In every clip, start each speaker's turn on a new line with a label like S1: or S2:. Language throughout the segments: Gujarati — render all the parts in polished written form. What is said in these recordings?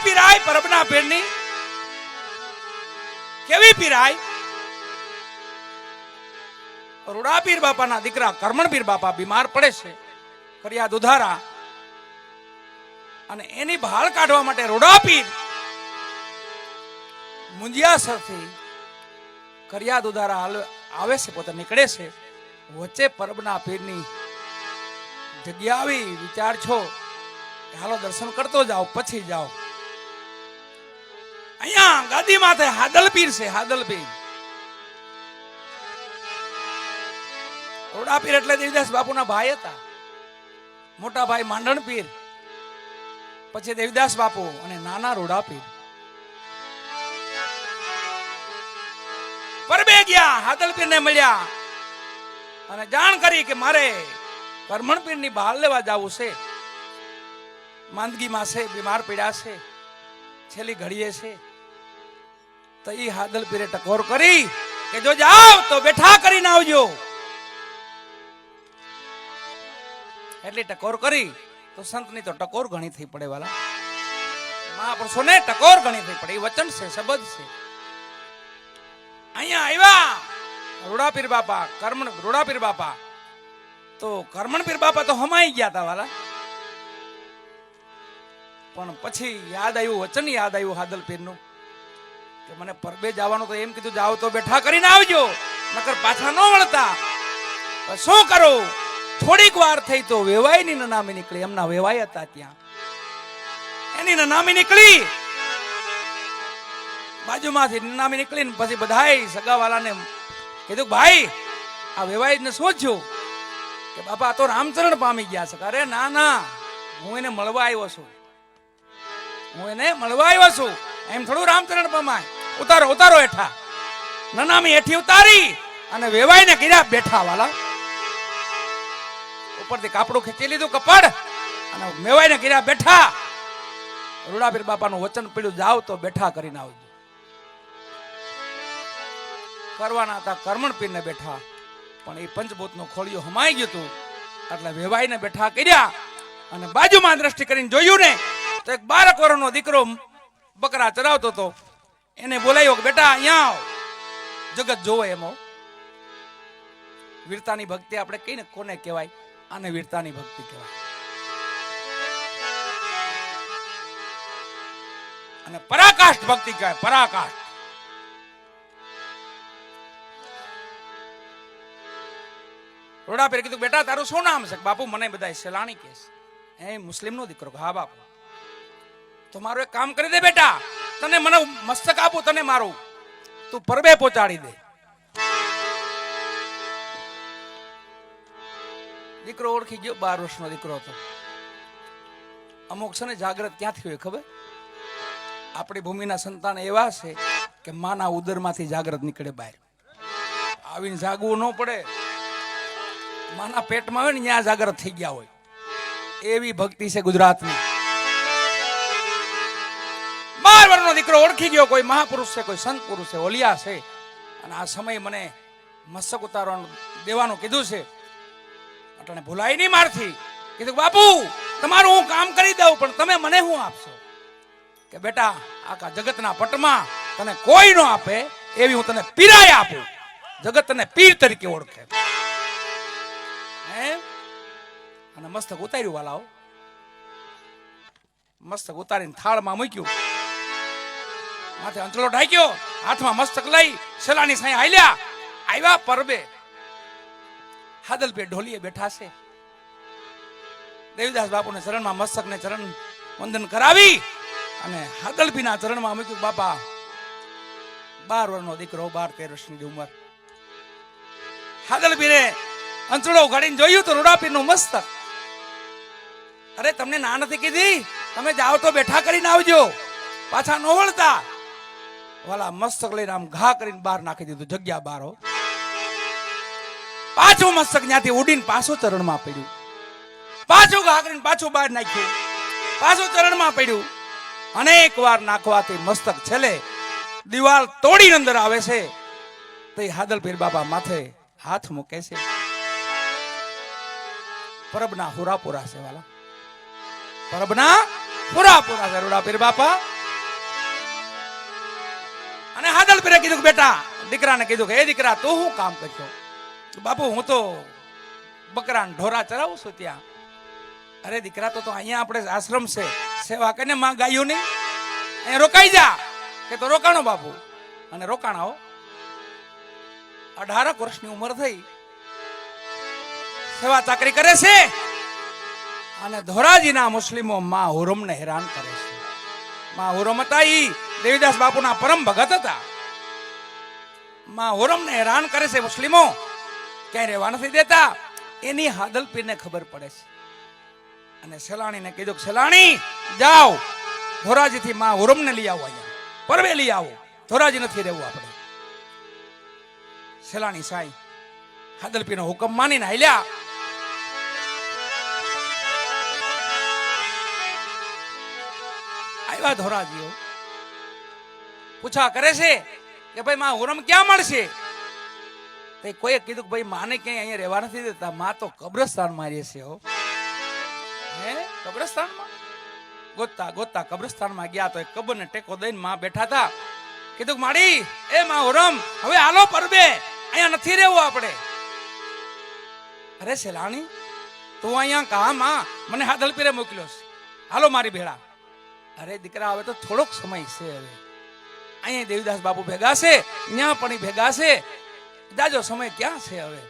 S1: પીરાય પરબના પીરની, કેવી પીરાય? રૂડા પીર બાપાના દીકરા કરમણ પીર બાપા બીમાર પડે છે, ફરિયાદ ઉધારા, અને એની ભાળ કાઢવા માટે રૂડા પીર મુંજિયાસરથી ફરિયાદ ઉધારા આવે છે, પોતે નીકળે છે. વચ્ચે પરબના પીરની જગ્યા આવી, વિચાર છો કે હાલો દર્શન કરતો જાઓ પછી જાઓ. અહીંયા ગાદી માથે હાદલ પીર છે, હાદલ પીર. રોડા પીર એટલે દેવીદાસ બાપુના ભાઈ હતા. મોટા ભાઈ માંડણ પીર, પછી દેવીદાસ બાપુ અને નાના રોડા પીર. પરબે ગયા, હાદલ પીર ને મળ્યા અને જાણ કરી કે મારે કરમણ પીર ની બહાર લેવા જવું છે, માંદગીમાં છે, બીમાર પડ્યા છે, છેલ્લી ઘડીએ છે. તો ઈ હાદલ પીરે ટકોર કરી કે જો જાવ તો બેઠા કરીને આવજો. એટલી ટકોર કરી તો સંતની તો ટકોર ઘણી થઈ પડે વાલા, મહાપુરુષો ને ટકોર ઘણી થઈ પડે. એ વચન છે, શબ્દ છે. અહીંયા આવ્યા રૂડાપીર બાપા, રૂડાપીર બાપા. તો કરમણ પીર બાપા તો હમાઈ ગયા હતા વાલા, પણ પછી યાદ આવ્યું, વચન યાદ આવ્યું હાદલ પીરનું કે મને પરબે જવાનું તો એમ કીધું જાવ તો બેઠા કરીને આવજો, નકર પાછા ન વળતા. શું કરું? થોડીક વાર થઈ તો વેવાઈની નનામી નીકળી. એમના વેવાઈ હતા ત્યાં, એની નનામી નીકળી. બાજુમાંથી નનામી નીકળીને પછી બધાય સગાવાલાને કીધું ભાઈ આ વેવાઈ ને શું થયું? કે બાપા તો રામચરણ પામી ગયા છે. અરે ના ના, હું એને મળવા આવ્યો છું, હું એને મળવા આવ્યો છું. એમ થોડું રામચરણ પામાય. ઉતારો ઉતારો હેઠા. નનામી હેઠી ઉતારી અને વેવાઈ ને કર્યા બેઠા વાલા. ઉપરથી કાપડું ખેંચી લીધું કપડ અને મેવાઈ ને કર્યા બેઠા. રૂડાપીર બાપાનું વચન પડ્યું જાવ તો બેઠા કરીને આવજો. કરવાના હતા કરમણ પીર ને બેઠા, પણ એ પંચભૂત નું ખોળિયું હમાઈ ગયું હતું એટલે વેવાઈ ને બેઠા કર્યા. અને બાજુમાં દ્રષ્ટિ કરીને જોયું ને તો એક 12 વર્ષનો દીકરો બકરા ચરાવતો હતો. એને બોલાયો કે બેટા અહીંયા આવ, જગત જોવે એમ. વીરતાની ભક્તિ આપણે કહીને કોને કહેવાય? આને વીરતાની ભક્તિ કહેવાય. અને પરાકાષ્ઠ ભક્તિ કહેવાય, પરાકાષ્ઠ. રોડાપીર કીધું બેટા તારું શું નામ છે? બાપુ મને બધા સેલાણી કહે છે. એ મુસ્લિમ નો દીકરો. હા બાપુ. તો મારું એક કામ કરી દે બેટા, તને મને મસ્તક આપું, તને મારું, તું પરબે પહોંચાડી દે. દીકરો ઓળખી ગયો, 12 વર્ષનો દીકરો હતો. અમુક છે ને જાગ્રત ક્યાંથી હોય ખબર? આપણી ભૂમિના સંતાન એવા છે કે માના ઉદરમાંથી જાગ્રત નીકળે બહાર. આવીને જાગવું ન પડે, માના પેટમાં હોય ને ત્યાં જાગ્રત થઈ ગયા હોય. એવી ભક્તિ છે ગુજરાતની. 12 વર્ષનો દીકરો ઓળખી ગયો, કોઈ મહાપુરુષ છે, કોઈ સંત પુરુષ છે, ઓલિયા છે, અને આ સમય મને મસ્તક ઉતારવાનું દેવાનું કીધું છે. એટલે ભૂલાય નહીં મારથી. કીધું બાપુ તમારું હું કામ કરી દઉં, પણ તમે મને શું આપશો? કે બેટા આખા જગતના પટમાં તને કોઈ નો આપે એવી હું તને પીરાય આપું. જગત તને પીર તરીકે ઓળખે. અને મસ્તક ઉતાર્યું વાલાઓ. મસ્તક ઉતારીને થાળમાં મૂક્યું, માથે અંચળો ઢાંક્યો, હાથમાં મસ્તક લઈ સેલાની સાંઈ હાલ્યા. આવ્યા પરબે. હાદલ પીર ઢોલીએ બેઠા છે. દેવીદાસ બાપુને ચરણમાં મસ્તક ને ચરણ વંદન કરાવી અને હાદલ પીરના ચરણમાં મૂક્યું. બાપા 12 વર્ષનો દીકરો, 12-13 વર્ષની ઉંમર. હાદલ પીરે અંચળો ઉઘાડીને જોયું તો રૂડાપીરનું મસ્તક. અરે તમને ના નથી કીધી? તમે જાઓ તો બેઠા કરીને આવજો, પાછા ન વળતા. વાલા મસ્તક લઈને આમ ઘા કરીને બહાર નાખી દીધું, જગ્યા બહાર. પાછું મસ્તક ત્યાંથી ઉડીને પાછું ચરણમાં પડ્યું. પાછું ઘા કરીને પાછું બહાર નાખ્યું, પાછું ચરણમાં પડ્યું. અનેક વાર નાખવાથી મસ્તક છેલ્લે દિવાલ તોડીને અંદર આવે છે. તો હાદલ પીર બાપા માથે હાથ મૂકે છે. પરબના હુરાપુરા છે વાલા, પરબના હુરાપુરા છે રૂડાપીર બાપા. અને હાદલ પીરે કીધું કે બેટા, દીકરાને કીધું કે હે દીકરા, તું શું કામ કરશો? બાપુ, હું તો બકરા ઢોરા ચરાવું છું ત્યાં. અરે દીકરા, તો અહીંયા આપણે આશ્રમ છે, સેવા કરીને માં ગાયું નહીં, અહીંયા રોકાઈ જા. કે તો રોકાણો બાપુ. અને રોકાણા હો. 18 વર્ષની ઉંમર થઈ, સેવા ચાકરી કરે છે. અને ધોરાજીના મુસ્લિમો માં હુરમને હેરાન કરે છે. માં હુરમ હતા ઈ દેવીદાસ બાપુના પરમ ભગત હતા. માં હુરમને હેરાન કરે છે મુસ્લિમો, ક્યાંય રહેવા નથી દેતા. એની હાદલપીરને ખબર પડે છે. અને સેલાણીને કીધું, સેલાણી જાઓ, ધોરાજીથી માં હુરમને લઈ આવો, અહીંયા પરવે લઈ આવો, ધોરાજી નથી રહેવું આપણે. સેલાણી સાઈ હાદલપીરનો હુકમ માનીને હાલ્યા. આવ્યા ધોરાજીઓ, પૂછા કરે છે કે ભાઈ માં હુરમ ક્યાં મળશે? કોઈએ કીધું કે ભાઈ માને ક્યાંય અહીંયા રહેવા નથી દેતા, માં તો કબ્રસ્તાનમાં રહે છે. હો, હે કબ્રસ્તાનમાં? ગોતતા ગોતતા કબ્રસ્તાનમાં ગયા તો એક કબરને ટેકો દઈને માં બેઠા હતા. કીધું માડી, એ માં હુરમ, હવે હાલો પરબે, અહીંયા નથી રહેવું આપણે. અરે સેલાણી, તું અહીંયા કહા માં, મને હાદલપીરે મોકલ્યો છે, હાલો મારી ભેળા. અરે દીકરા, હવે તો થોડોક સમય છે, હવે અહીંયા દેવીદાસ બાપુ ભેગા છે, ત્યાં પણ ભેગા છે, જાજો સમય ક્યાં છે હવે?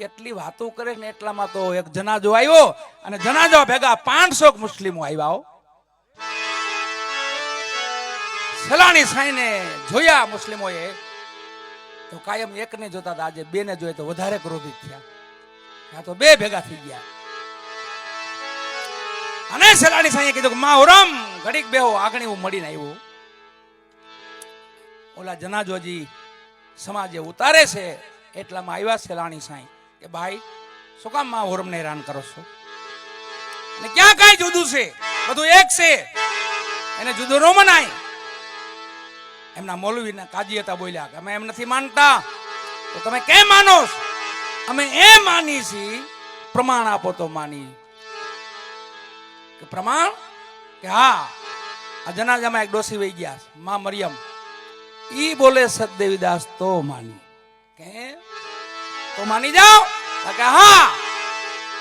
S1: એટલી વાતો કરે ને એટલામાં તો એક જનાજો આવ્યો, અને જનાજો ભેગા 500 મુસ્લિમો આવ્યા. સલાણી સાઈને જોયા મુસ્લિમોએ તો કાયમ એકને જોતા હતા, આજે 2 ને જોઈએ તો વધારે ક્રોધિત થયા. આ તો 2 ભેગા થઈ ગયા. અને સલાણી સાઈએ કીધું કે માં હુરમ ઘડીક બેહો, આગળ હું મળીને આવ્યો. ઓલા જનાજોજી સમાજે ઉતારે છે એટલામાં આવ્યા સેલાણી સાઈ કે ભાઈ, શું કામ માં હુરમને હેરાન કરો છો? અને ક્યાં કાંઈ જુદું છે? બધું એક છે, એને જુદું ન મનાય. એમના મૌલવીના કાજી હતા, બોલ્યા કે અમે એમ નથી માનતા. તો તમે કેમ માનો? અમે એમ માની છીએ, પ્રમાણ આપો તો માની. કે પ્રમાણ? કે હા, આ જનાજામાં એક ડોસી વહી ગયા, માં મરિયમ, ઈ બોલે સતદેવીદાસ તો માની. કે તો માની જાઓ? કે હા.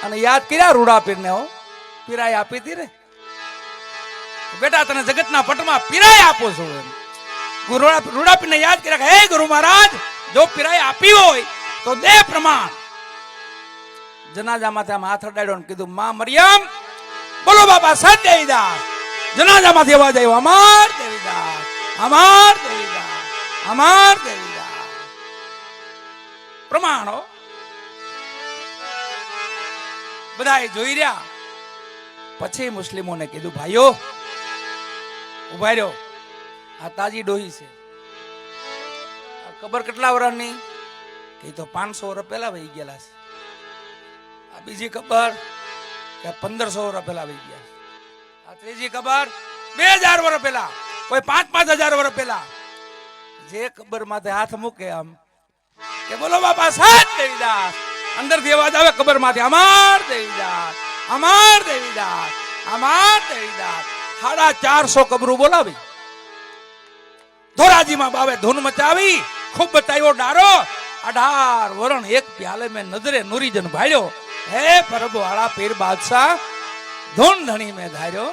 S1: અને યાદ કર્યા રૂડાપીરને? હો, પીરાય આપી હતી રે બેટા, તને જગતના પટમાં પીરાય આપો છો. એમ રૂડાપીરને યાદ કર્યા કે હે ગુરુ મહારાજ, જો પીરાય આપી હોય તો દે પ્રમાણ. જનાજામાંથી આમ હાથ અડાડ્યો ને કીધું, માં મરિયમ, બોલો બાપા સતદેવીદાસ. જનાજામાંથી અવાજ આવ્યો, અમાર દેવીદાસ, અમાર દેવીદાસ, અમાર દેવીદાસ. પ્રમાણો બધા જોઈ રહ્યા. પછી મુસ્લિમોને કીધું, ભાઈઓ ઉભા રહ્યો, આ તાજી ડોહી છે, આ કબર કેટલા વર્ષની? કે તો 500 વર્ષ પહેલા વહી ગયેલા છે. આ બીજી કબર 1500 વર્ષ પહેલા વહી ગયા. આ ત્રીજી કબર 2000 વર્ષ પહેલા, કોઈ 5-5000 વર્ષ પહેલા. જે કબર માથે હાથ મૂકે આમ કે બોલો બાપા સાત દેવીદાસ, અંદરથી અવાજ આવે કબર માંથી, અમાર દેવીદાસ, અમાર દેવીદાસ, અમાર દેવીદાસ. 450 કબરું બોલાવી. ધોરાજીમાં બાવે ધૂન મચાવી, ખૂબ બતાવ્યો ડારો. 18 વરણ એક પ્યાલે મેં નજરે નુરીજન ભાળ્યો. હે પરબ વાળા પીર બાદશાહ, ધૂન ધણી મેં ધાર્યો.